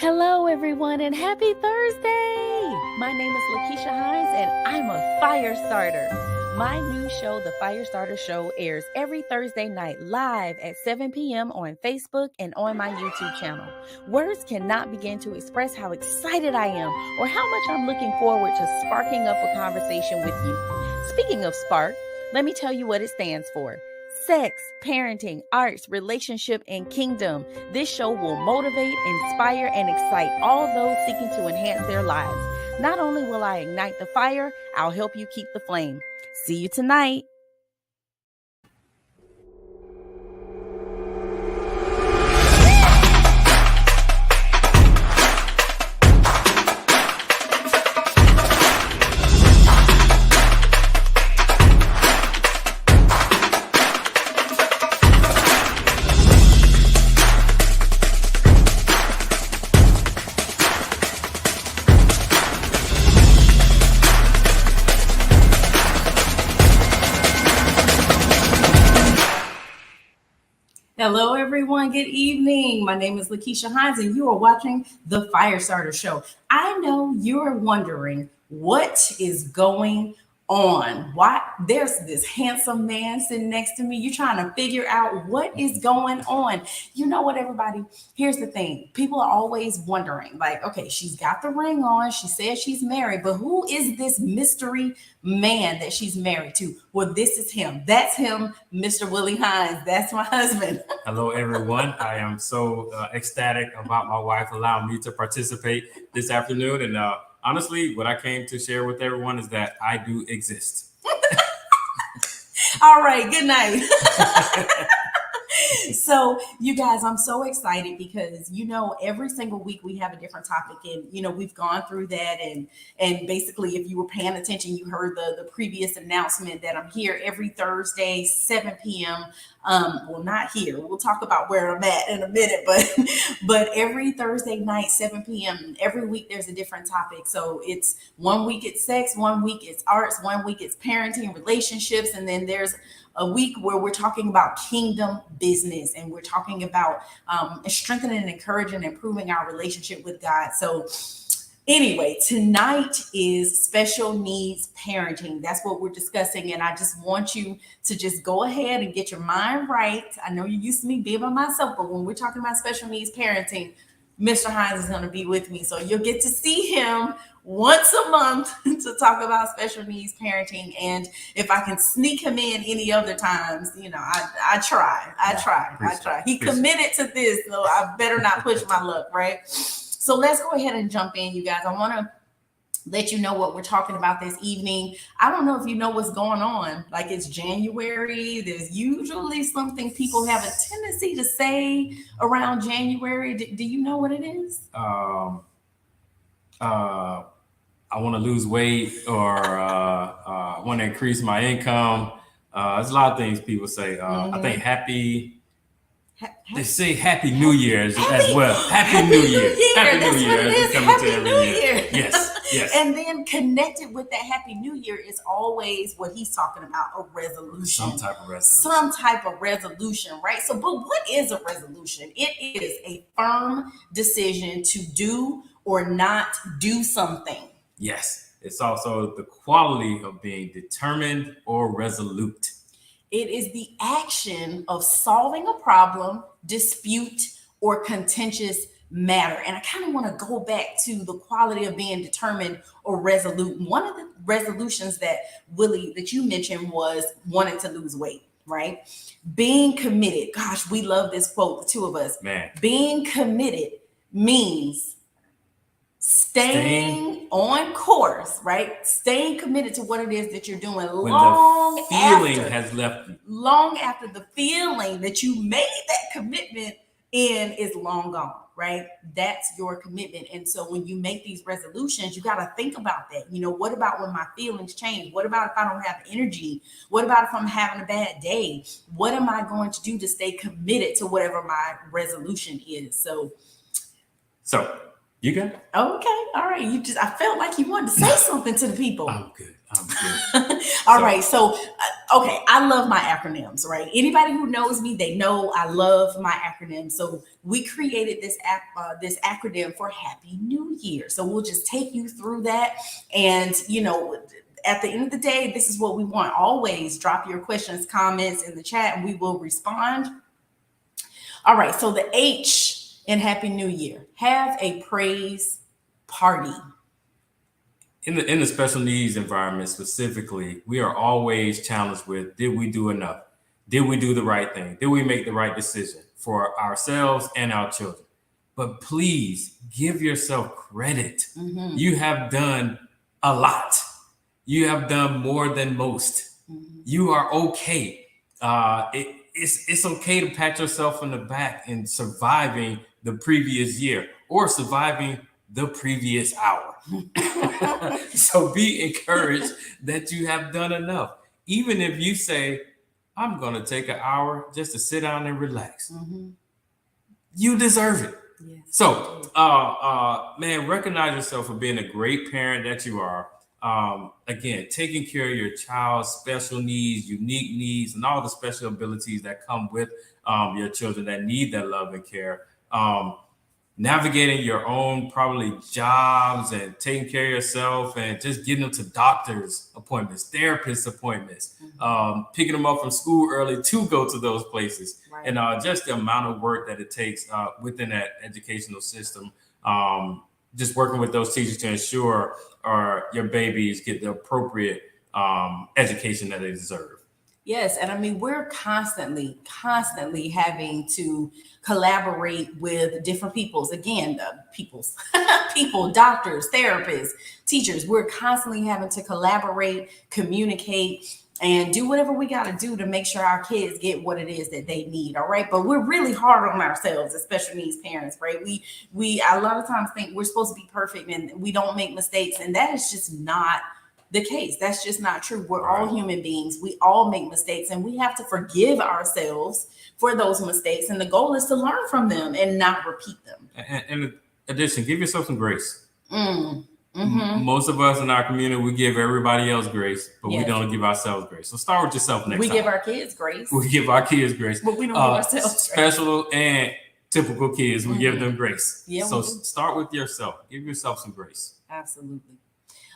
Hello, everyone, and happy Thursday! My name is LaKeesha Hines, and I'm a fire starter. My new show, The Fire Starter Show, airs every Thursday night live at 7 p.m. on Facebook and on my YouTube channel. Words cannot begin to express how excited I am or how much I'm looking forward to sparking up a conversation with you. Speaking of spark, let me tell you what it stands for. Sex, parenting, arts, relationship, and kingdom. This show will motivate, inspire, and excite all those seeking to enhance their lives. Not only will I ignite the fire, I'll help you keep the flame. See you tonight. Hello, everyone. Good evening. My name is LaKeesha Hines, and you are watching The Fire Starter Show. I know you're wondering what is going on. Why there's this handsome man sitting next to me. You're trying to figure out what is going on. You know what, everybody? Here's the thing. People are always wondering, like, okay, she's got the ring on. She says she's married, but who is this mystery man that she's married to? Well, this is him. That's him, Mr. Willie Hines. That's my husband. Hello, everyone. I am so ecstatic about my wife allowing me to participate this afternoon. And honestly, what I came to share with everyone is that I do exist. All right. Good night. So, you guys, I'm so excited because, every single week we have a different topic, and, we've gone through that. And basically, if you were paying attention, you heard the previous announcement that I'm here every Thursday, 7 p.m. Well, not here. We'll talk about where I'm at in a minute, but every Thursday night, 7 p.m. Every week there's a different topic. So it's one week it's sex, one week it's arts, one week it's parenting, relationships, and then there's a week where we're talking about kingdom business, and we're talking about strengthening and encouraging and improving our relationship with God. So anyway, tonight is special needs parenting. That's what we're discussing. And I just want you to just go ahead and get your mind right. I know you're used to me being by myself, but when we're talking about special needs parenting, Mr. Hines is going to be with me. So you'll get to see him once a month to talk about special needs parenting. And if I can sneak him in any other times, I try. He committed to this, so I better not push my luck, right? So let's go ahead and jump in, you guys. I want to let you know what we're talking about this evening. I don't know if you know what's going on. Like, it's January. There's usually something people have a tendency to say around January. Do you know what it is? I want to lose weight, or I want to increase my income. There's a lot of things people say. I think they say Happy New Year as well. Happy New Year. Happy New Year. Happy New Year. Yes. And then connected with that Happy New Year is always what he's talking about, a resolution. Some type of resolution, right? So, but what is a resolution? It is a firm decision to do or not do something. Yes. It's also the quality of being determined or resolute. It is the action of solving a problem, dispute, or contentious matter. And I kind of want to go back to the quality of being determined or resolute. One of the resolutions that Willie, that you mentioned, was wanting to lose weight, right? Being committed. Gosh, we love this quote, the two of us. Man. Being committed means staying on course, right? Staying committed to what it is that you're doing when the feeling has left you. Long after the feeling that you made that commitment in is long gone, right? That's your commitment. And so when you make these resolutions, you got to think about that. What about when my feelings change? What about if I don't have energy? What about if I'm having a bad day? What am I going to do to stay committed to whatever my resolution is? So you got it? Okay. All right. I felt like you wanted to say something to the people. I'm good. I'm good. All right. So, okay, I love my acronyms, right? Anybody who knows me, they know I love my acronyms. So we created this acronym for Happy New Year. So we'll just take you through that, and at the end of the day, this is what we want. Always drop your questions, comments in the chat, and we will respond. All right. So the H in Happy New Year: have a praise party. In the special needs environment specifically, we are always challenged with: did we do enough? Did we do the right thing? Did we make the right decision for ourselves and our children? But please give yourself credit. Mm-hmm. You have done a lot. You have done more than most. Mm-hmm. You are okay. It's okay to pat yourself on the back in surviving the previous year or surviving the previous hour. So be encouraged that you have done enough. Even if you say, I'm going to take an hour just to sit down and relax. Mm-hmm. You deserve it. Yes. So, man, recognize yourself for being a great parent that you are. Again, taking care of your child's special needs, unique needs, and all the special abilities that come with your children that need that love and care. Navigating your own probably jobs and taking care of yourself and just getting them to doctor's appointments, therapist appointments, picking them up from school early to go to those places. Right. And just the amount of work that it takes within that educational system, just working with those teachers to ensure your babies get the appropriate education that they deserve. Yes, and I mean, we're constantly having to collaborate with different peoples. Again, people, doctors, therapists, teachers. We're constantly having to collaborate, communicate, and do whatever we got to do to make sure our kids get what it is that they need. All right, but we're really hard on ourselves, as special needs parents, right? We a lot of times think we're supposed to be perfect and we don't make mistakes, and that is just not the case. That's just not true. We're all human beings. We all make mistakes, and we have to forgive ourselves for those mistakes. And the goal is to learn from them and not repeat them. And in addition, give yourself some grace. Mm-hmm. Most of us in our community, we give everybody else grace, but we don't give ourselves grace. So start with yourself next time. We give our kids grace. We give our kids grace. But we don't give ourselves special grace. And typical kids, we give them grace. Yeah, so start with yourself. Give yourself some grace. Absolutely.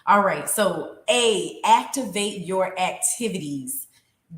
All right. So A, activate your activities.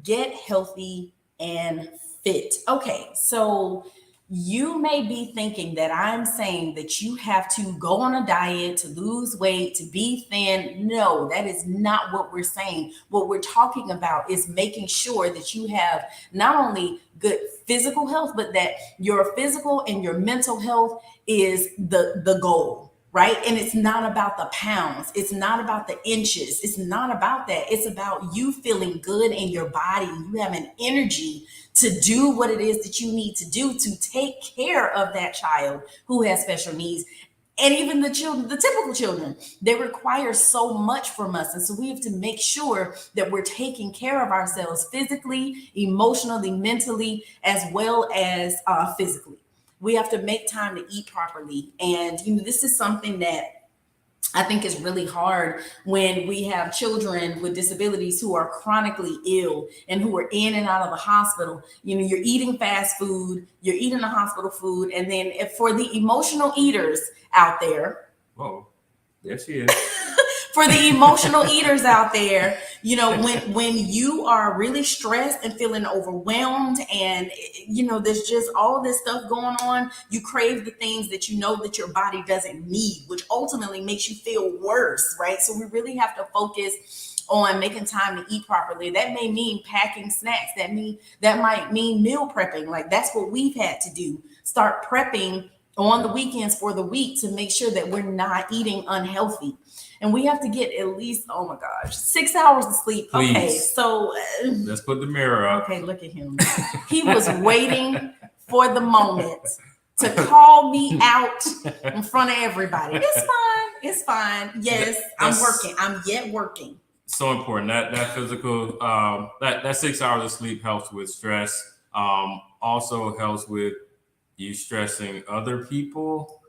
Get healthy and fit. Okay. So you may be thinking that I'm saying that you have to go on a diet to lose weight, to be thin. No, that is not what we're saying. What we're talking about is making sure that you have not only good physical health, but that your physical and your mental health is the goal. Right. And it's not about the pounds. It's not about the inches. It's not about that. It's about you feeling good in your body. You have an energy to do what it is that you need to do to take care of that child who has special needs. And even the children, the typical children, they require so much from us. And so we have to make sure that we're taking care of ourselves physically, emotionally, mentally, as well as physically. We have to make time to eat properly. And, this is something that I think is really hard when we have children with disabilities who are chronically ill and who are in and out of the hospital. You're eating fast food, you're eating the hospital food. And then for the emotional eaters out there. Whoa, there she is. For the emotional eaters out there, when you are really stressed and feeling overwhelmed and, there's just all this stuff going on, you crave the things that that your body doesn't need, which ultimately makes you feel worse, right? So we really have to focus on making time to eat properly. That may mean packing snacks. That might mean meal prepping. Like that's what we've had to do. Start prepping on the weekends for the week to make sure that we're not eating unhealthy. And we have to get at least, 6 hours of sleep. Please. Okay, so let's put the mirror up. Okay, look at him. He was waiting for the moment to call me out in front of everybody. It's fine. Yes, I'm working. I'm yet working. So important. That physical, that 6 hours of sleep helps with stress. Also helps with you stressing other people.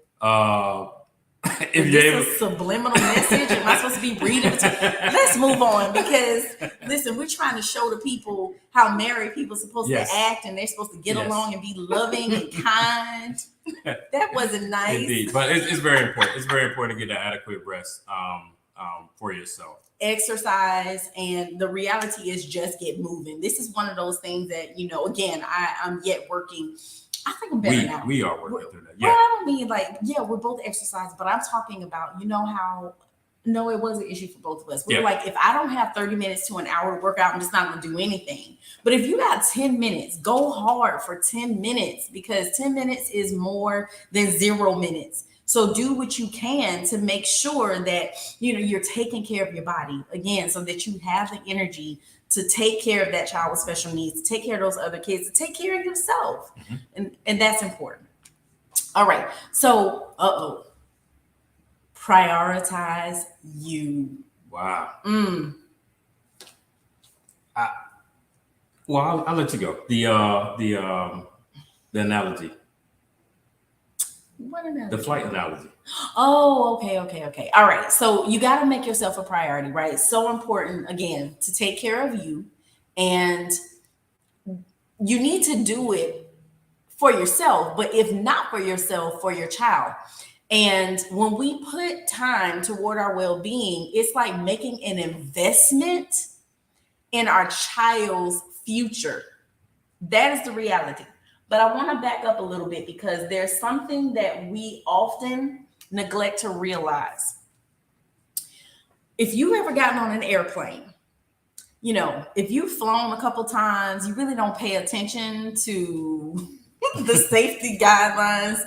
If Is you're this able. a subliminal message? Am I supposed to be reading between? Let's move on because listen, we're trying to show the people how married people are supposed Yes. to act and they're supposed to get Yes. along and be loving and kind. That wasn't nice. Indeed, but it's very important. It's very important to get that adequate rest for yourself. Exercise, and the reality is just get moving. This is one of those things that, you know, again, I'm yet working. I think I'm better now. We are working through that. Yeah. Well, I don't mean like, yeah, we're both exercise, but I'm talking about, you know, how no, it was an issue for both of us. We're like, if I don't have 30 minutes to an hour to work out, I'm just not going to do anything. But if you got 10 minutes, go hard for 10 minutes because 10 minutes is more than 0 minutes. So do what you can to make sure that, you know, you're taking care of your body again, so that you have the energy to take care of that child with special needs, to take care of those other kids, to take care of yourself. And that's important. All right. So, prioritize you. Wow. I'll let you go. The analogy. What analogy? The flight analogy. Oh, okay. All right. So you got to make yourself a priority, right? So important, again, to take care of you. And you need to do it for yourself, but if not for yourself, for your child. And when we put time toward our well-being, it's like making an investment in our child's future. That is the reality. But I want to back up a little bit because there's something that we often neglect to realize. If you've ever gotten on an airplane, you know, if you've flown a couple times, you really don't pay attention to the safety guidelines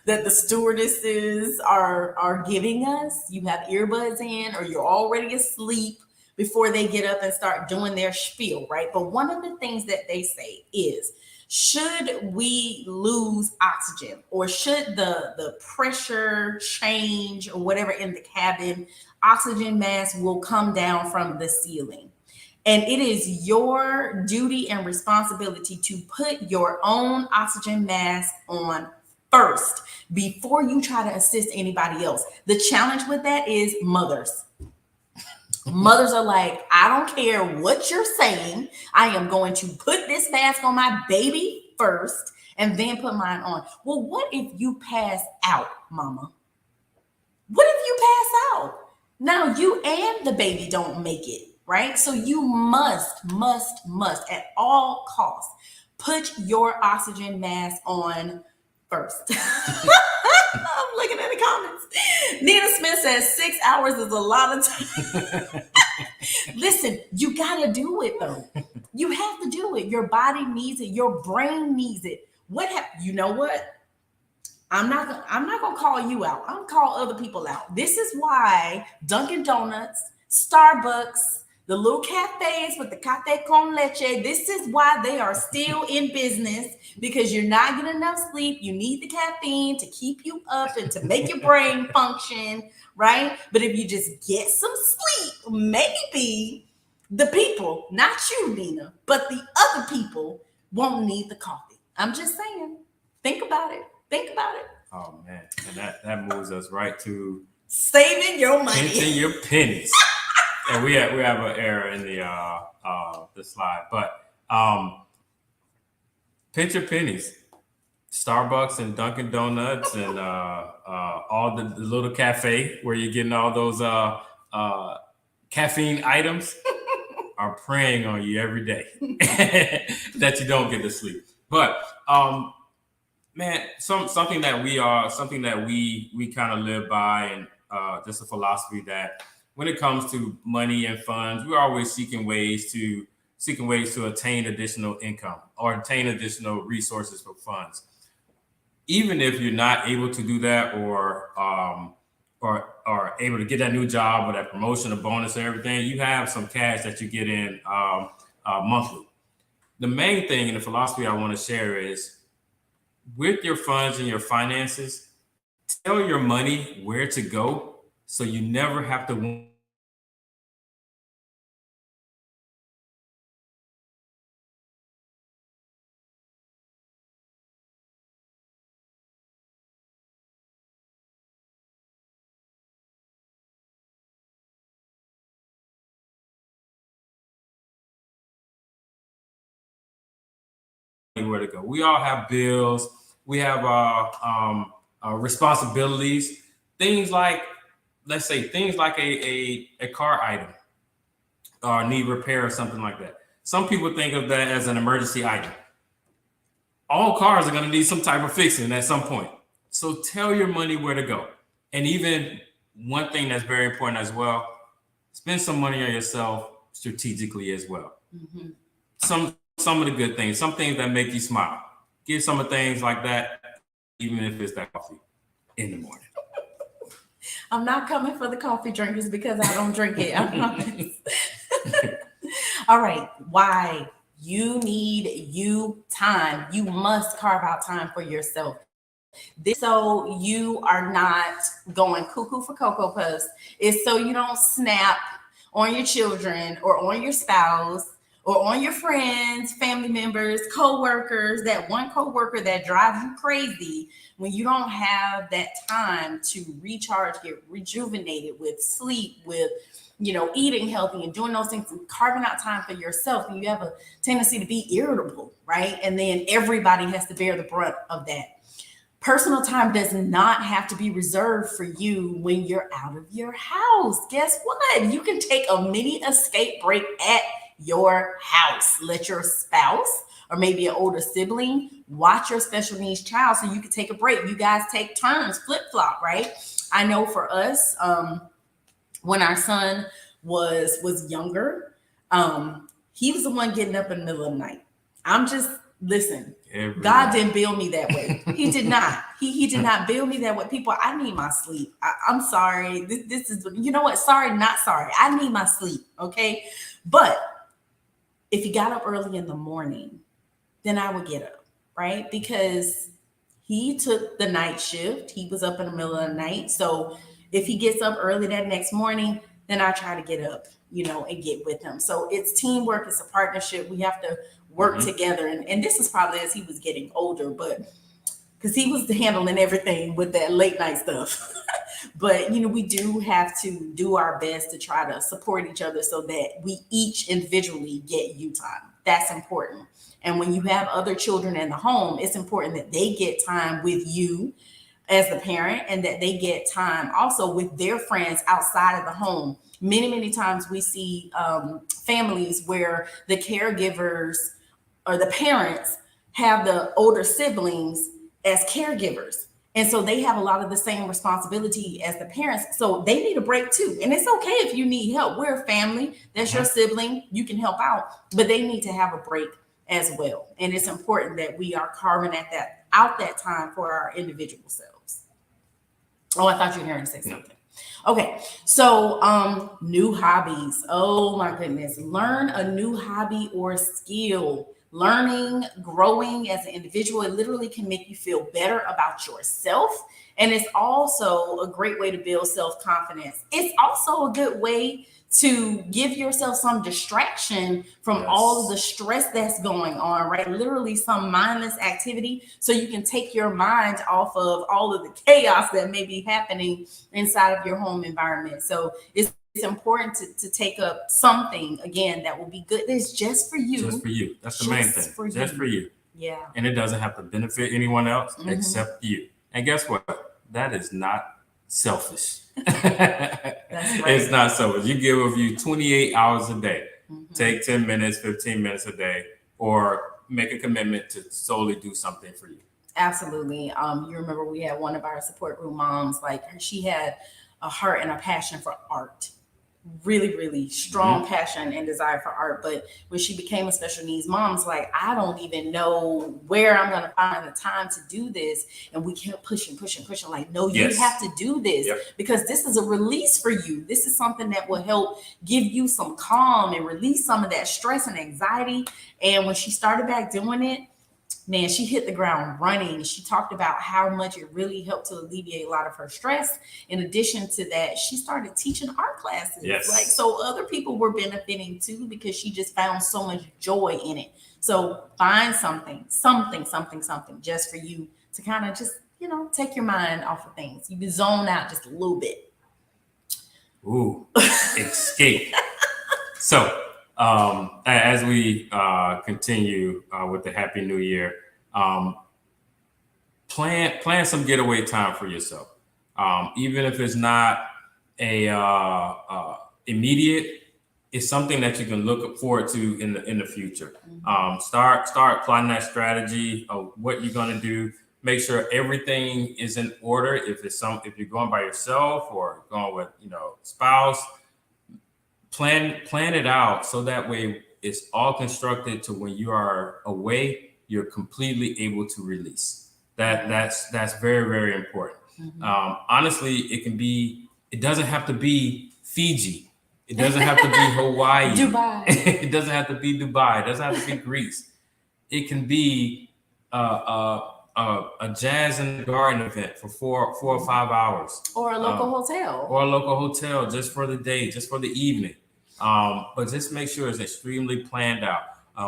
that the stewardesses are giving us. You have earbuds in, or you're already asleep before they get up and start doing their spiel, right? But one of the things that they say is, should we lose oxygen, or should the pressure change or whatever in the cabin, oxygen mask will come down from the ceiling. And it is your duty and responsibility to put your own oxygen mask on first before you try to assist anybody else. The challenge with that is mothers. Mothers are like, I don't care what you're saying. I am going to put this mask on my baby first and then put mine on. Well, what if you pass out, mama? What if you pass out? Now you and the baby don't make it, right? So you must at all costs put your oxygen mask on first. I'm looking at the comments. Nina Smith says 6 hours is a lot of time. Listen, you gotta do it though. You have to do it. Your body needs it. Your brain needs it. You know what? I'm not gonna call you out. I'm gonna call other people out. This is why Dunkin' Donuts, Starbucks, the little cafes with the cafe con leche, this is why they are still in business, because you're not getting enough sleep. You need the caffeine to keep you up and to make your brain function, right? But if you just get some sleep, maybe the people, not you, Nina, but the other people won't need the coffee. I'm just saying. Think about it. Think about it. Oh man, and that moves us right to saving your money, pinching your pennies. And we have an error in the slide, but pinch your pennies. Starbucks and Dunkin' Donuts and all the little cafe where you're getting all those caffeine items are preying on you every day that you don't get to sleep. But man, something that we kind of live by, and just a philosophy that when it comes to money and funds, we're always seeking ways to attain additional income or attain additional resources for funds. Even if you're not able to do that, or able to get that new job or that promotion or bonus or everything, you have some cash that you get in monthly. The main thing in the philosophy I want to share is, with your funds and your finances, tell your money where to go so you never have to where to go. We all have bills. We have responsibilities. Things like, let's say, things like a car item or need repair or something like that. Some people think of that as an emergency item. All cars are going to need some type of fixing at some point. So tell your money where to go. And even one thing that's very important as well, spend some money on yourself strategically as well. Mm-hmm. Some of the good things, some things that make you smile. Get some of things like that, even if it's that coffee in the morning. I'm not coming for the coffee drinkers because I don't drink it. I promise. All right. Why? You need you time. You must carve out time for yourself. So you are not going cuckoo for Cocoa Puffs. It's so you don't snap on your children or on your spouse or on your friends, family members, co-workers, that one co-worker that drives you crazy when you don't have that time to recharge, get rejuvenated with sleep, with eating healthy and doing those things and carving out time for yourself. And you have a tendency to be irritable, right? And then everybody has to bear the brunt of that. Personal time does not have to be reserved for you when you're out of your house. Guess what? You can take a mini escape break at your house. Let your spouse or maybe an older sibling watch your special needs child so you can take a break. You guys take turns, flip-flop, right? I know for us, when our son was younger, he was the one getting up in the middle of the night. Listen, God didn't build me that way. He did not. He did not build me that way. People, I need my sleep. I'm sorry. This is, you know what? Sorry, not sorry. I need my sleep. Okay. But if he got up early in the morning, then I would get up, right? Because he took the night shift. He was up in the middle of the night. So if he gets up early that next morning, then I try to get up, and get with him. So it's teamwork. It's a partnership. We have to work together. And this is probably as he was getting older, but because he was handling everything with that late night stuff. But, we do have to do our best to try to support each other so that we each individually get you time. That's important. And when you have other children in the home, it's important that they get time with you as the parent and that they get time also with their friends outside of the home. Many, many times we see families where the caregivers or the parents have the older siblings as caregivers. And so they have a lot of the same responsibility as the parents. So they need a break too. And it's okay if you need help. We're a family. That's your sibling. You can help out, but they need to have a break as well. And it's important that we are carving out that time for our individual selves. Oh, I thought you were hearing me say something. Okay, so new hobbies. Oh my goodness. Learn a new hobby or skill. Learning, growing as an individual, it literally can make you feel better about yourself. And it's also a great way to build self-confidence. It's also a good way to give yourself some distraction from all of the stress that's going on, right? Literally some mindless activity so you can take your mind off of all of the chaos that may be happening inside of your home environment. So it's important to take up something, again, that will be good. It's just for you. Just for you. That's the main thing. Just for you. Yeah. And it doesn't have to benefit anyone else except you. And guess what? That is not selfish. That's right. It's not selfish. You give you 28 hours a day. Take 10 minutes, 15 minutes a day, or make a commitment to solely do something for you. Absolutely. You remember we had one of our support group moms, like she had a heart and a passion for art. Really, really strong passion and desire for art. But when she became a special needs mom, it's like, I don't even know where I'm going to find the time to do this. And we kept pushing. Like, no, you have to do this because this is a release for you. This is something that will help give you some calm and release some of that stress and anxiety. And when she started back doing it, man, she hit the ground running. She talked about how much it really helped to alleviate a lot of her stress. In addition to that, she started teaching art classes. Like, so other people were benefiting too because she just found so much joy in it. So find something just for you to kind of just, take your mind off of things. You can zone out just a little bit. Ooh, escape. So As we continue with the Happy New Year, um, plan some getaway time for yourself. Even if it's not a immediate, it's something that you can look forward to in the future. Start plotting that strategy of what you're going to do. Make sure everything is in order. If you're going by yourself or going with spouse, plan it out so that way it's all constructed to when you are away, you're completely able to release. That's very, very important. Honestly, it doesn't have to be Fiji. It doesn't have to be Hawaii. Dubai. It doesn't have to be Dubai. It doesn't have to be Greece. It can be a jazz in the garden event for 4 or 5 hours, or a local hotel, or a local hotel just for the day, just for the evening. But just make sure it's extremely planned out.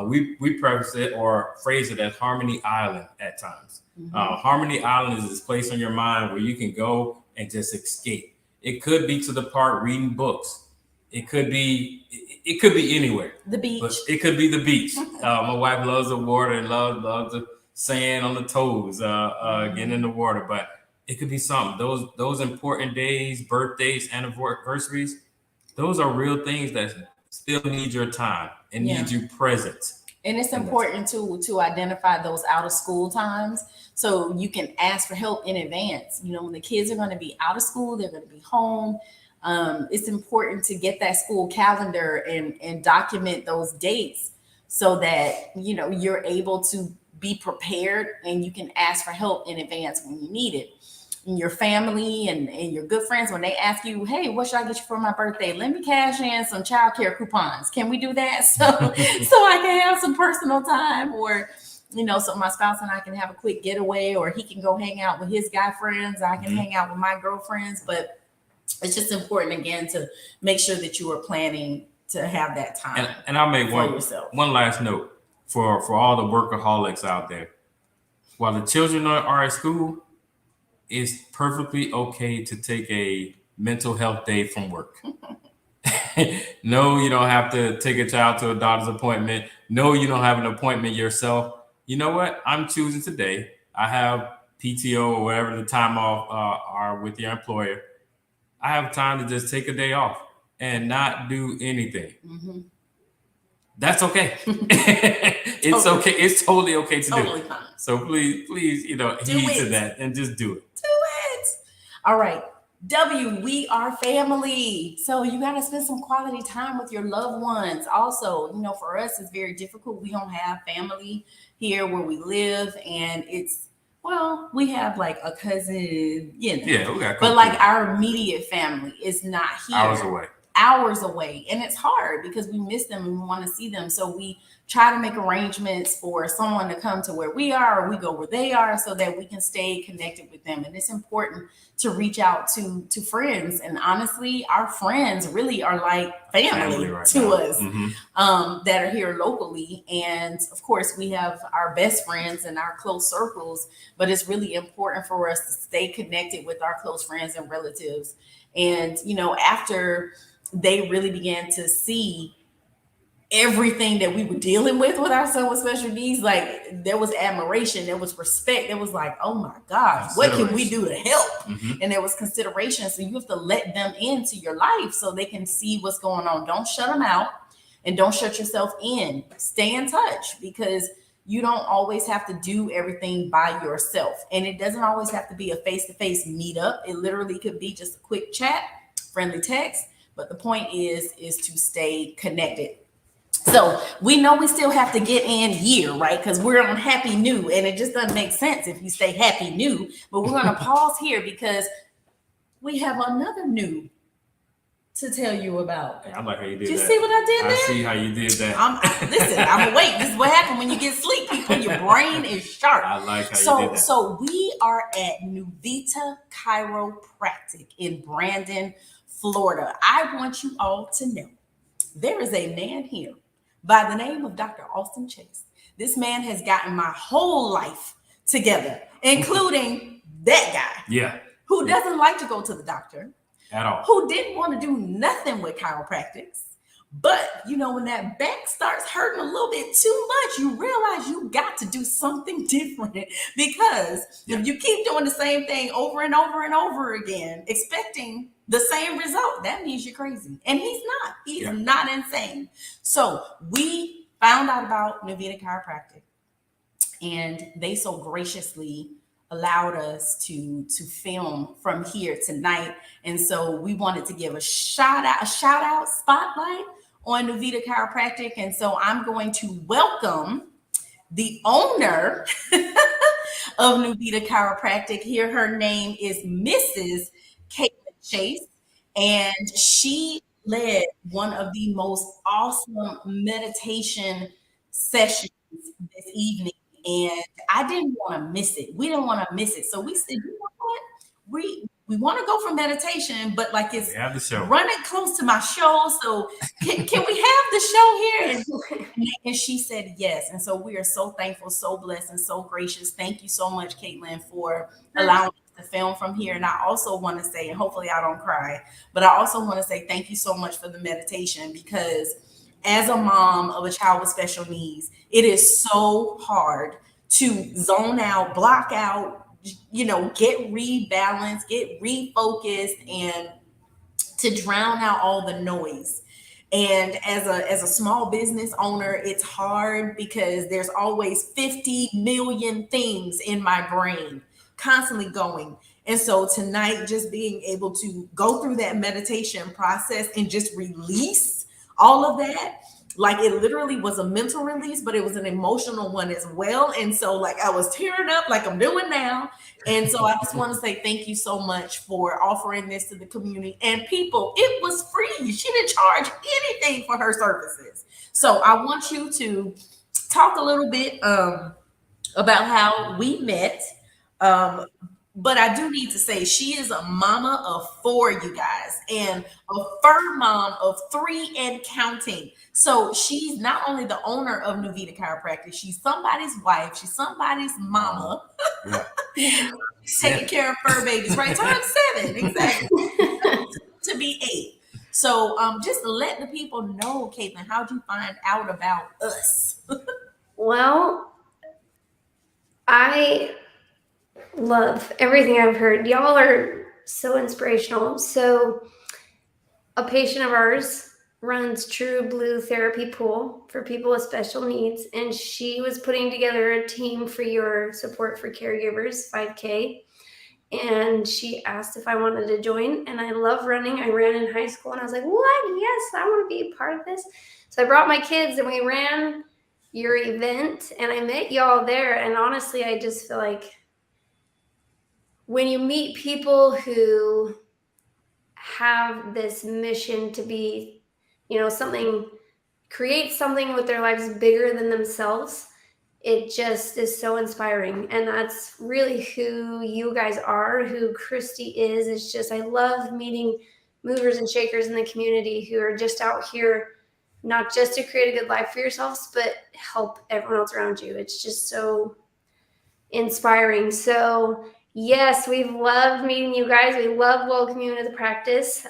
We preface it or phrase it as Harmony Island at times. Harmony Island is this place on your mind where you can go and just escape. It could be to the park reading books. It could be anywhere. The beach. But it could be the beach. My wife loves the water and loves the sand on the toes, getting in the water. But it could be something. Those important days, birthdays, anniversaries, those are real things that still need your time and need you present. And it's important to identify those out of school times so you can ask for help in advance. When the kids are going to be out of school, they're going to be home. It's important to get that school calendar and document those dates so that, you're able to be prepared and you can ask for help in advance when you need it. And your family and your good friends, when they ask you, hey, what should I get you for my birthday? Let me cash in some childcare coupons. Can we do that? So I can have some personal time, or, so my spouse and I can have a quick getaway, or he can go hang out with his guy friends. I can hang out with my girlfriends. But it's just important, again, to make sure that you are planning to have that time. And I'll make one last note for all the workaholics out there. While the children are at school, it's perfectly okay to take a mental health day from work. No, you don't have to take a child to a doctor's appointment. No, you don't have an appointment yourself. You know what? I'm choosing today. I have PTO or whatever the time off are with your employer. I have time to just take a day off and not do anything. That's okay. It's okay. It's totally okay to do it. Fine. So please, heed to that and just do it. Do it. All right. We are family. So you got to spend some quality time with your loved ones. Also, for us, it's very difficult. We don't have family here where we live, and we have like a cousin, Yeah, we got. But like our immediate family is not here. Hours away. And it's hard because we miss them and we want to see them. So we try to make arrangements for someone to come to where we are, or we go where they are, so that we can stay connected with them. And it's important to reach out to friends. And honestly, our friends really are like family right to now. Us that are here locally. And of course, we have our best friends and our close circles, but it's really important for us to stay connected with our close friends and relatives. And, after they really began to see everything that we were dealing with our son with special needs, like there was admiration, there was respect, there was like, oh my gosh, what can we do to help? And there was consideration. So you have to let them into your life so they can see what's going on. Don't shut them out and don't shut yourself in. Stay in touch, because you don't always have to do everything by yourself. And it doesn't always have to be a face-to-face meetup. It literally could be just a quick chat, friendly text. But the point is to stay connected. So we know we still have to get in year, right? Because we're on Happy New, and it just doesn't make sense if you say Happy New. But we're going to pause here because we have another new to tell you about. I like how you did that. You see what I did there? I see how you did that. Listen, I'm awake. This is what happens when you get sleep, people. Your brain is sharp. I like how you did that. So we are at Nuvita Chiropractic in Brandon, Florida. I want you all to know there is a man here by the name of Dr. Austin Chase. This man has gotten my whole life together, including that guy. Yeah. Who doesn't like to go to the doctor at all. Who didn't want to do nothing with chiropractics, But when that back starts hurting a little bit too much, you realize you got to do something different. Because if you keep doing the same thing over and over and over again, expecting the same result, that means you're crazy. And he's not. He's not insane. So we found out about Nuvita Chiropractic, and they so graciously allowed us to film from here tonight. And so we wanted to give a shout out spotlight on Nuvita Chiropractic. And so I'm going to welcome the owner of Nuvita Chiropractic here. Her name is Mrs. Caitlin Chase, and she led one of the most awesome meditation sessions this evening. And I didn't want to miss it. We didn't want to miss it. So we said, you know what? We want to go for meditation, but like it's running close to my show. So can we have the show here? And she said yes. And so we are so thankful, so blessed, and so gracious. Thank you so much, Caitlin, for allowing us to film from here. And I also want to say, and hopefully I don't cry, but I also want to say thank you so much for the meditation, because as a mom of a child with special needs, it is so hard to zone out, block out, get rebalanced, get refocused, and to drown out all the noise. And as a small business owner, it's hard because there's always 50 million things in my brain constantly going. And so tonight, just being able to go through that meditation process and just release all of that, like it literally was a mental release, but it was an emotional one as well. And so like I was tearing up like I'm doing now. And so I just want to say thank you so much for offering this to the community and people. It was free. She didn't charge anything for her services. So I want you to talk a little bit about how we met. But I do need to say she is a mama of 4, you guys, and a fur mom of 3 and counting. So she's not only the owner of Nuvita Chiropractic, she's somebody's wife, she's somebody's mama. Taking care of fur babies, right? Times 7, exactly. To be 8. So just let the people know, Caitlin, how'd you find out about us? Well, I love everything I've heard. Y'all are so inspirational. So a patient of ours runs True Blue Therapy Pool for people with special needs, and she was putting together a team for your support for caregivers, 5K. And she asked if I wanted to join, and I love running. I ran in high school, and I was like, what? Yes, I want to be a part of this. So I brought my kids, and we ran your event, and I met y'all there. And honestly, I just feel like when you meet people who have this mission to be, create something with their lives bigger than themselves, it just is so inspiring. And that's really who you guys are, who Christy is. It's just, I love meeting movers and shakers in the community who are just out here, not just to create a good life for yourselves, but help everyone else around you. It's just so inspiring. So yes, we've loved meeting you guys. We love welcoming you into the practice.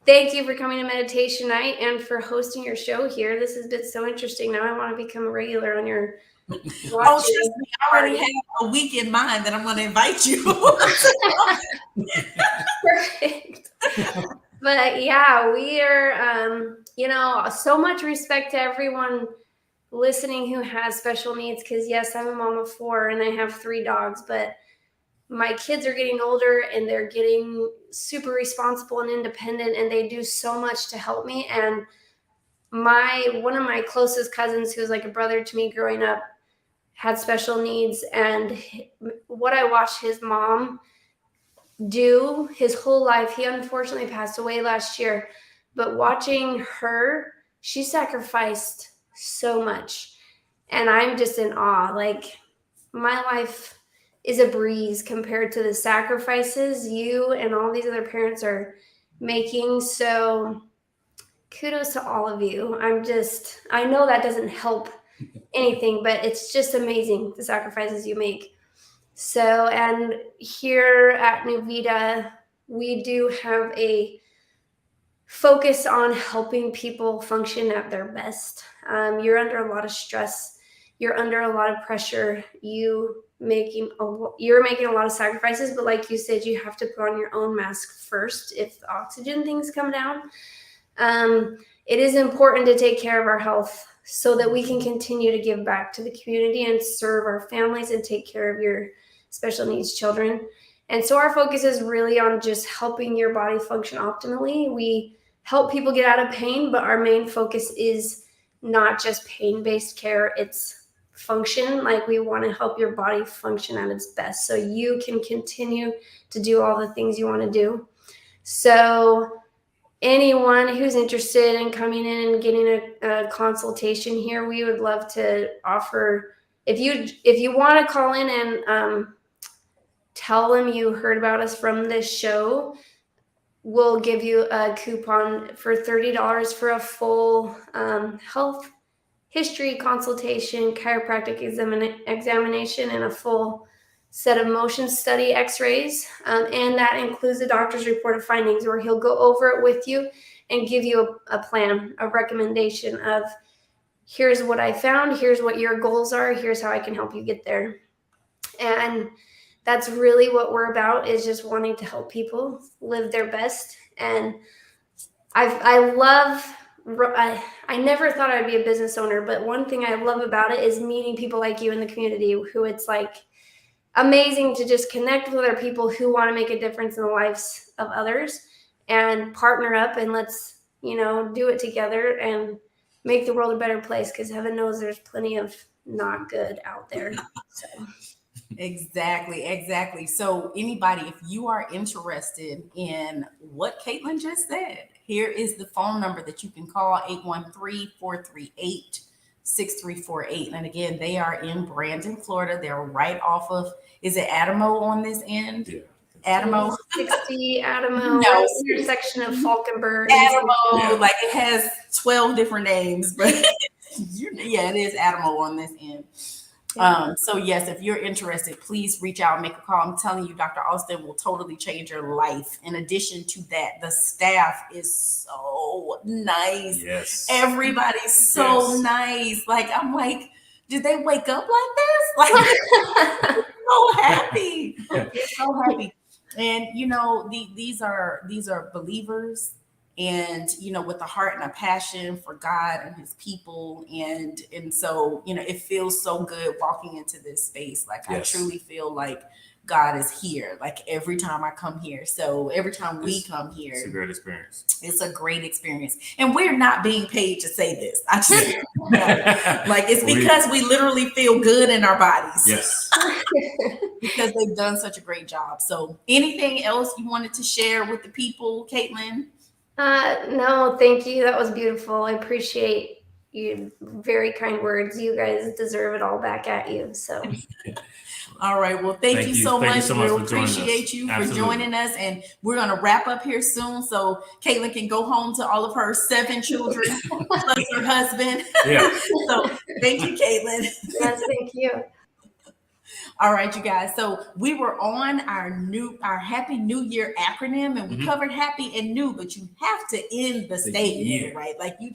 Thank you for coming to meditation night and for hosting your show here. This has been so interesting. Now I want to become a regular on your trust me, I already have a week in mind that I'm going to invite you. Perfect. But yeah, we are, so much respect to everyone listening who has special needs, because yes, I'm a mom of 4 and I have 3 dogs, but my kids are getting older and they're getting super responsible and independent, and they do so much to help me. And one of my closest cousins, who was like a brother to me growing up, had special needs, and what I watched his mom do his whole life, he unfortunately passed away last year, but watching her, she sacrificed so much, and I'm just in awe. Like, my life is a breeze compared to the sacrifices you and all these other parents are making. So kudos to all of you. I know that doesn't help anything, but it's just amazing, the sacrifices you make. So, and here at Nuvita, we do have a focus on helping people function at their best. You're under a lot of stress. You're under a lot of pressure. You're making a lot of sacrifices, but like you said, you have to put on your own mask first if the oxygen things come down. It is important to take care of our health so that we can continue to give back to the community and serve our families and take care of your special needs children. And so our focus is really on just helping your body function optimally. We help people get out of pain, but our main focus is not just pain-based care, it's function. Like, we want to help your body function at its best so you can continue to do all the things you want to do. So anyone who's interested in coming in and getting a consultation here, we would love to offer. If you want to call in and tell them you heard about us from this show, we'll give you a coupon for $30 for a full health history consultation, chiropractic examination, and a full set of motion study x-rays. And that includes the doctor's report of findings, where he'll go over it with you and give you a plan, a recommendation of, here's what I found, here's what your goals are, here's how I can help you get there. And that's really what we're about, is just wanting to help people live their best. And I never thought I'd be a business owner, but one thing I love about it is meeting people like you in the community, who it's like amazing to just connect with other people who want to make a difference in the lives of others and partner up, and let's, do it together and make the world a better place, because heaven knows there's plenty of not good out there. So. Exactly. So anybody, if you are interested in what Caitlin just said, here is the phone number that you can call: 813-438-6348. And again, they are in Brandon, Florida. They're right off of, is it Adamo on this end? Yeah. Adamo. 60 Adamo, No, intersection of Falkenberg. Adamo, like it has 12 different names, but yeah, it is Adamo on this end. So yes, if you're interested, please reach out and make a call. I'm telling you, Dr. Austin will totally change your life. In addition to that, the staff is so nice. Yes. Everybody's so nice. Like, I'm like, did they wake up like this? Like, they're so happy. They're so happy. And these are believers, and with a heart and a passion for God and his people. And so, it feels so good walking into this space. Like, I truly feel like God is here, like every time I come here. So every time we come here, it's a great experience. It's a great experience. And we're not being paid to say this. I just like, it's because we literally feel good in our bodies. Yes. Because they've done such a great job. So anything else you wanted to share with the people, Caitlin? No, thank you. That was beautiful. I appreciate you. Very kind words. You guys deserve it all back at you. So. All right. Well, thank you so much. We appreciate you for joining us. And we're going to wrap up here soon, so Caitlin can go home to all of her 7 children plus her husband. Yeah. So thank you, Caitlin. Yes, thank you. All right, you guys. So we were on our Happy New Year acronym, and we covered happy and new, but you have to end the statement, right? Like, you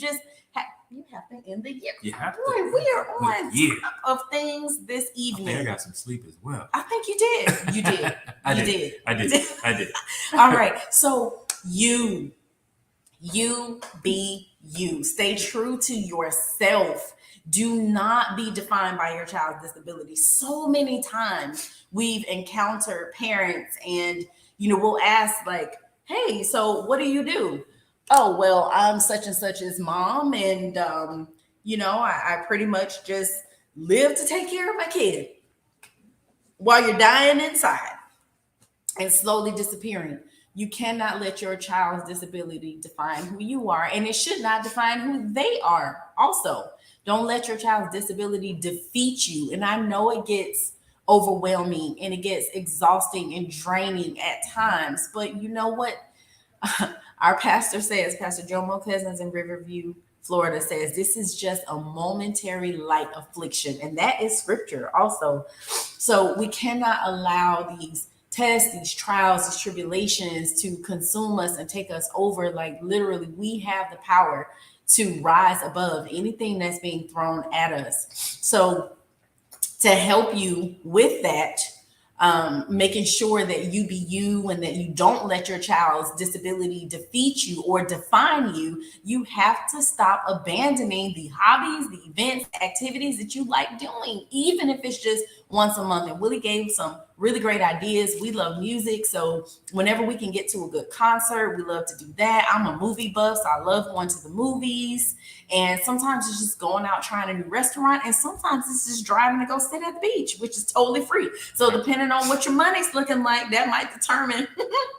have to end the year. You have Boy, to. we are on top of things this evening. I got some sleep as well. I think you did. You did. I did. All right. So you be you. Stay true to yourself. Do not be defined by your child's disability. So many times we've encountered parents, and we'll ask, like, hey, so what do you do? Oh, well, I'm such and such's mom, and I pretty much just live to take care of my kid while you're dying inside and slowly disappearing. You cannot let your child's disability define who you are, and it should not define who they are also. Don't let your child's disability defeat you. And I know it gets overwhelming and it gets exhausting and draining at times, but you know what? Our pastor says, Pastor Jomo Cousins in Riverview, Florida, says this is just a momentary light affliction. And that is scripture also. So we cannot allow these tests, these trials, these tribulations to consume us and take us over, like literally we have the power to rise above anything that's being thrown at us. So to help you with that, making sure that you be you and that you don't let your child's disability defeat you or define you, you have to stop abandoning the hobbies, the events, activities that you like doing, even if it's just once a month. And Willie gave some really great ideas. We love music, so whenever we can get to a good concert, we love to do that. I'm a movie buff, so I love going to the movies. And sometimes it's just going out trying a new restaurant, and sometimes it's just driving to go sit at the beach, which is totally free. So depending on what your money's looking like, that might determine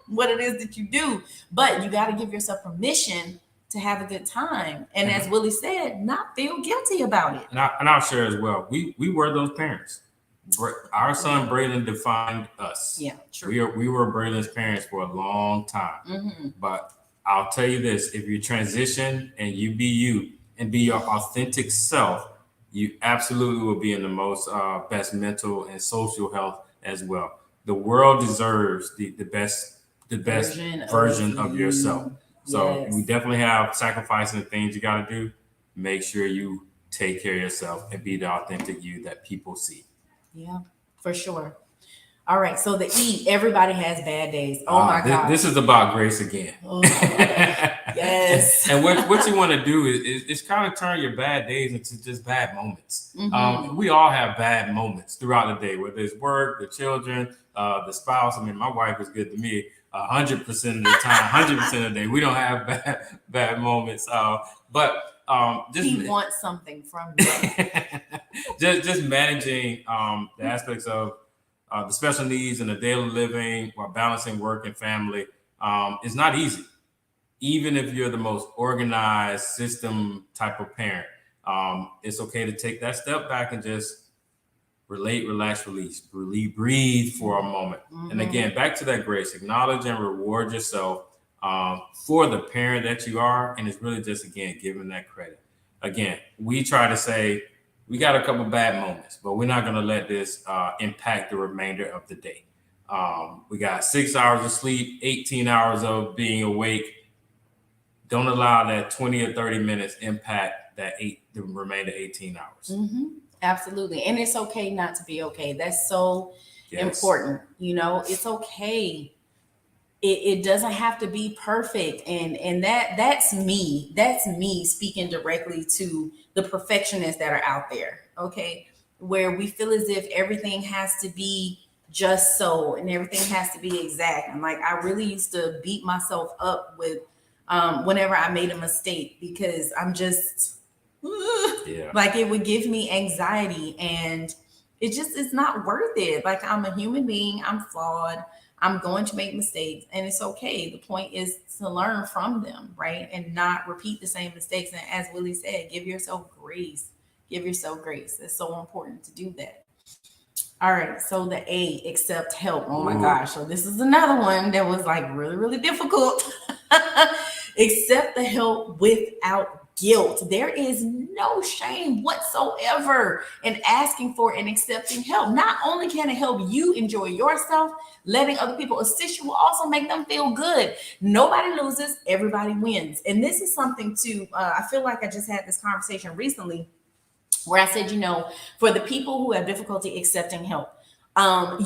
what it is that you do. But you got to give yourself permission to have a good time, and as Willie said, not feel guilty about it. And I'll share as well. We were those parents. Our son Braylon defined us. Yeah, true. We were Braylon's parents for a long time. But I'll tell you this: if you transition and you be you and be your authentic self, you absolutely will be in the most best mental and social health as well. The world deserves the best version of yourself. So Yes. we definitely have sacrificing the things you got to do. Make sure you take care of yourself and be the authentic you that people see. Yeah, for sure. All right, so the E, everybody has bad days. Oh my God. This is about grace again. Oh, yes. And what you want to do is kind of turn your bad days into just bad moments. We all have bad moments throughout the day, whether it's work, the children, the spouse. I mean, my wife is good to me 100% of the time, 100% of the day. We don't have bad moments. But just he wants something from you. just managing the aspects of the special needs and the daily living while balancing work and family is not easy. Even if you're the most organized system type of parent, it's okay to take that step back and just relate, relax, release, really breathe for a moment. And again, back to that grace, acknowledge and reward yourself for the parent that you are. And it's really just, again, giving that credit. Again, we try to say, we got a couple bad moments, but we're not going to let this impact the remainder of the day. We got 6 hours of sleep, 18 hours of being awake. Don't allow that 20 or 30 minutes impact the remainder 18 hours. Absolutely. And it's okay not to be okay. That's so important. You know, it's okay. It doesn't have to be perfect. And that's me. That's me speaking directly to the perfectionists that are out there. Okay. Where we feel as if everything has to be just so and everything has to be exact. And like, I really used to beat myself up with whenever I made a mistake, because I'm just like, it would give me anxiety, and it's not worth it. Like, I'm a human being, I'm flawed, I'm going to make mistakes, and it's okay. The point is to learn from them, right? And not repeat the same mistakes. And as Willie said, give yourself grace. Give yourself grace. It's so important to do that. All right, so the A, accept help. Oh my gosh. So this is another one that was like really, really difficult. Accept the help without guilt. There is no shame whatsoever in asking for and accepting help. Not only can it help you enjoy yourself, letting other people assist you will also make them feel good. Nobody loses, everybody wins. And this is something too, I feel like I just had this conversation recently where I said, you know, for the people who have difficulty accepting help,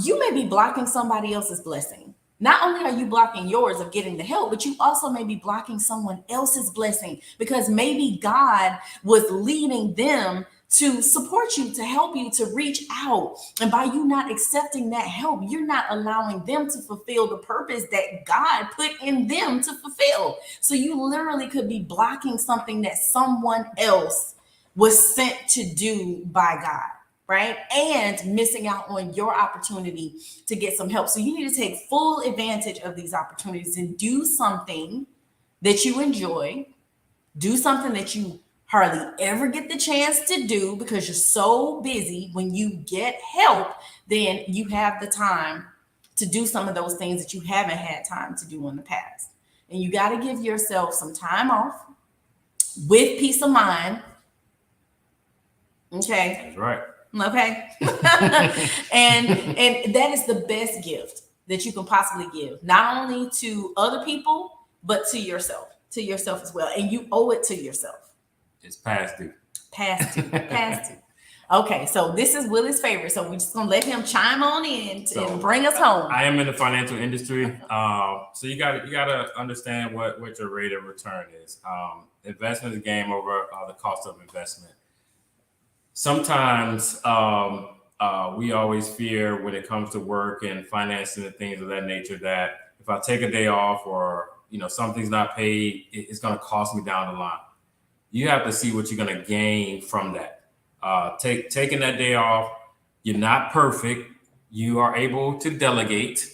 you may be blocking somebody else's blessing. Not only are you blocking yours of getting the help, but you also may be blocking someone else's blessing, because maybe God was leading them to support you, to help you, to reach out. And by you not accepting that help, you're not allowing them to fulfill the purpose that God put in them to fulfill. So you literally could be blocking something that someone else was sent to do by God, right? And missing out on your opportunity to get some help. So you need to take full advantage of these opportunities and do something that you enjoy. Do something that you hardly ever get the chance to do because you're so busy. When you get help, then you have the time to do some of those things that you haven't had time to do in the past. And you got to give yourself some time off with peace of mind. Okay. That's right. Okay. and that is the best gift. that you can possibly give, not only to other people, but to yourself as well. And you owe it to yourself. It's past due. Past due. Okay, so this is Willie's favorite. So we're just gonna let him chime on in and bring us home. I am in the financial industry, so you gotta understand what your rate of return is. Investment is game over the cost of investment. Sometimes we always fear when it comes to work and financing and things of that nature that if I take a day off or something's not paid, it's going to cost me down the line. You have to see what you're going to gain from that. Taking that day off, you're not perfect. You are able to delegate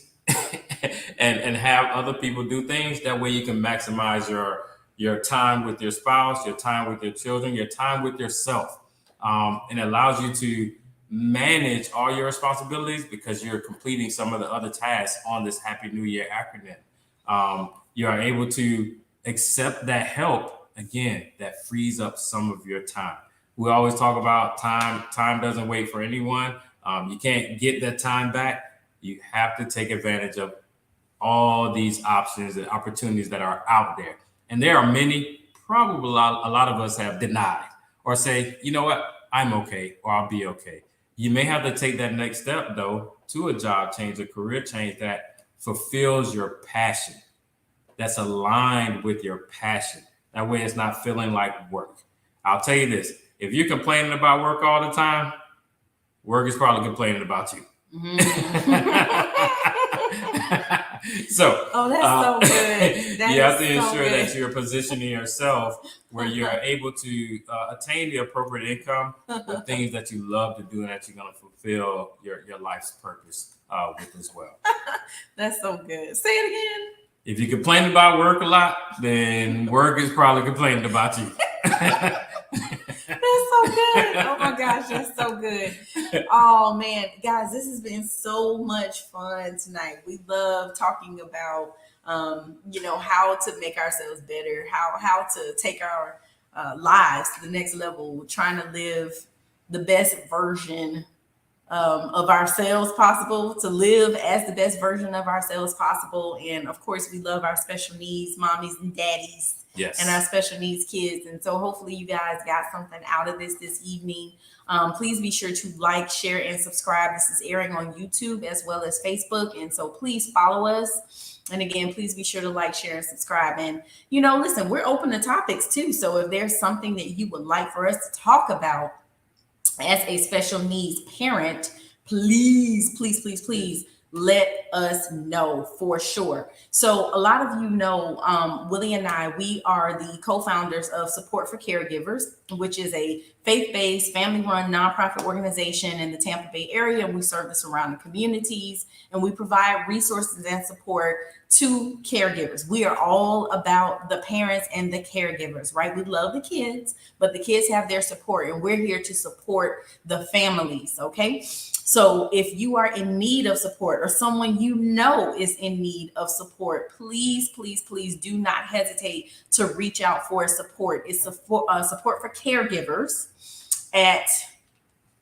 and have other people do things. That way you can maximize your time with your spouse, your time with your children, your time with yourself. And it allows you to manage all your responsibilities because you're completing some of the other tasks on this Happy New Year acronym. You are able to accept that help. Again, that frees up some of your time. We always talk about time. Time doesn't wait for anyone. You can't get that time back. You have to take advantage of all these options and opportunities that are out there. And there are many, probably a lot of us have denied or say, you know what, I'm okay, or I'll be okay. You may have to take that next step, though, to a job change, a career change that fulfills your passion, that's aligned with your passion. That way it's not feeling like work. I'll tell you this, if you're complaining about work all the time, work is probably complaining about you. So, that's so good. You have to ensure that you're positioning yourself where you're able to attain the appropriate income, the things that you love to do and that you're going to fulfill your life's purpose with as well. That's so good. Say it again. If you complain about work a lot, then work is probably complaining about you. That's so good. Oh my gosh, that's so good. Oh man, guys, this has been so much fun tonight. We love talking about how to make ourselves better, how to take our lives to the next level, trying to live the best version of ourselves possible, to live as the best version of ourselves possible. And of course, we love our special needs mommies and daddies. Yes. And our special needs kids. And so hopefully you guys got something out of this evening. Please be sure to like, share, and subscribe. This is airing on YouTube as well as Facebook. And so please follow us. And again, please be sure to like, share, and subscribe. And, listen, we're open to topics too. So if there's something that you would like for us to talk about as a special needs parent, please let us know for sure. So a lot of you know, Willie and I, we are the co-founders of Support for Caregivers, which is a faith-based, family-run nonprofit organization in the Tampa Bay area. We serve the surrounding communities and we provide resources and support to caregivers. We are all about the parents and the caregivers, right? We love the kids, but the kids have their support and we're here to support the families, okay? So if you are in need of support or someone is in need of support, please do not hesitate to reach out for support. It's support for caregivers at,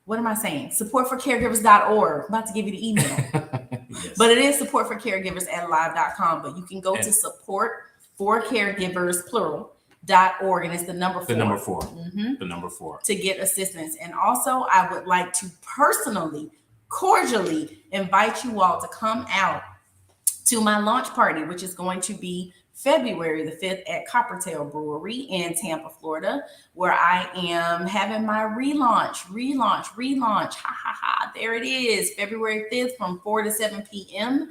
what am I saying? Supportforcaregivers.org. I'm about to give you the email. Yes. But it is support for caregivers at live.com. But you can go to support for caregivers, plural.org, and it's the number 4. The number 4. Mm-hmm. The number 4. To get assistance. And also, I would like to cordially invite you all to come out to my launch party, which is going to be February the 5th at Coppertail Brewery in Tampa, Florida, where I am having my relaunch. There it is, February 5th from 4 to 7 p.m.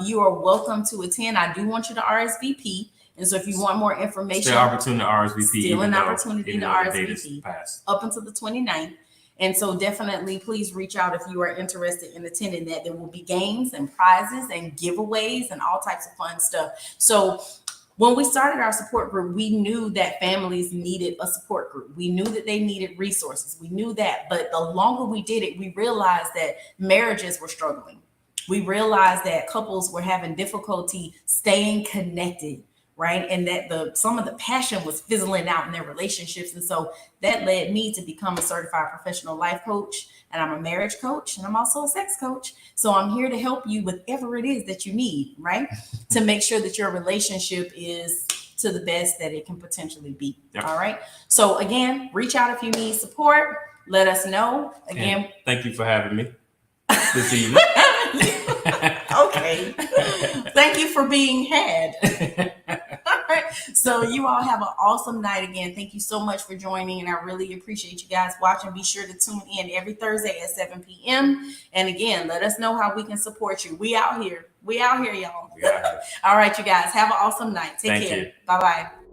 You are welcome to attend. I do want you to RSVP. And so if you want more information, still opportunity to RSVP. Still an opportunity to RSVP passed up until the 29th. And so definitely please reach out if you are interested in attending that. There will be games and prizes and giveaways and all types of fun stuff. So when we started our support group, we knew that families needed a support group. We knew that they needed resources. We knew that. But the longer we did it, we realized that marriages were struggling. We realized that couples were having difficulty staying connected. right? And that some of the passion was fizzling out in their relationships. And so that led me to become a certified professional life coach. And I'm a marriage coach, and I'm also a sex coach. So I'm here to help you with whatever it is that you need, right? To make sure that your relationship is to the best that it can potentially be. Yep. All right. So again, reach out if you need support. Let us know. Again, and thank you for having me this evening. Okay. Thank you for being had. All right. So you all have an awesome night again. Thank you so much for joining, and I really appreciate you guys watching. Be sure to tune in every Thursday at 7 p.m. And again, let us know how we can support you. We out here. We out here, y'all. We out here. All right, you guys. Have an awesome night. Take care. You. Bye-bye.